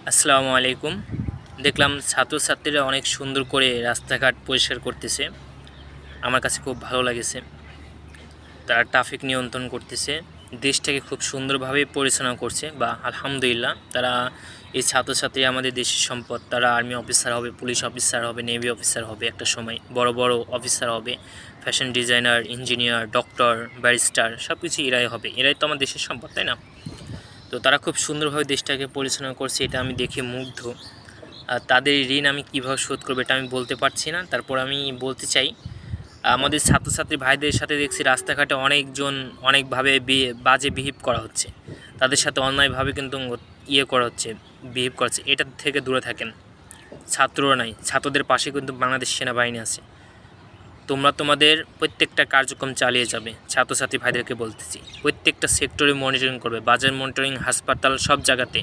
আসসালামু আলাইকুম। দেখলাম ছাত্রছাত্রীরা অনেক সুন্দর করে রাস্তাঘাট পরিষ্কার করতেছে। আমার কাছে খুব ভালো লাগেছে। তারা ট্রাফিক নিয়ন্ত্রণ করতেছে, দেশটাকে খুব সুন্দরভাবে পরিচালনা করছে। বা আলহামদুলিল্লাহ, তারা এই ছাত্রছাত্রী আমাদের দেশের সম্পদ। তারা আর্মি অফিসার হবে, পুলিশ অফিসার হবে, নেভি অফিসার হবে, একটা সময় বড় বড় অফিসার হবে, fashion designer, engineer, doctor, barrister, সব কিছু এরাই হবে। এরাই তো আমার দেশের সম্পদ, তাই না? তো তারা খুব সুন্দরভাবে দেশটাকে পরিচালনা করছে, এটা আমি দেখে মুগ্ধ। আর তাদের ঋণ আমি কীভাবে শোধ করবো এটা আমি বলতে পারছি না। তারপর আমি বলতে চাই, আমাদের ছাত্রছাত্রী ভাইদের সাথে দেখছি রাস্তাঘাটে অনেকজন অনেকভাবে বাজে বিহেভ করা হচ্ছে। তাদের সাথে অন্যায়ভাবে কিন্তু করা হচ্ছে, বিহেভ করছে। এটার থেকে দূরে থাকেন। ছাত্ররা নাই, ছাত্রদের পাশে কিন্তু বাংলাদেশ সেনাবাহিনী আছে। তোমরা তোমাদের প্রত্যেকটা কার্যক্রম চালিয়ে যাবে। ছাত্রছাত্রী ভাইদেরকে বলতেছি, প্রত্যেকটা সেক্টরে মনিটরিং করবে, বাজার মনিটরিং, হাসপাতাল, সব জায়গাতে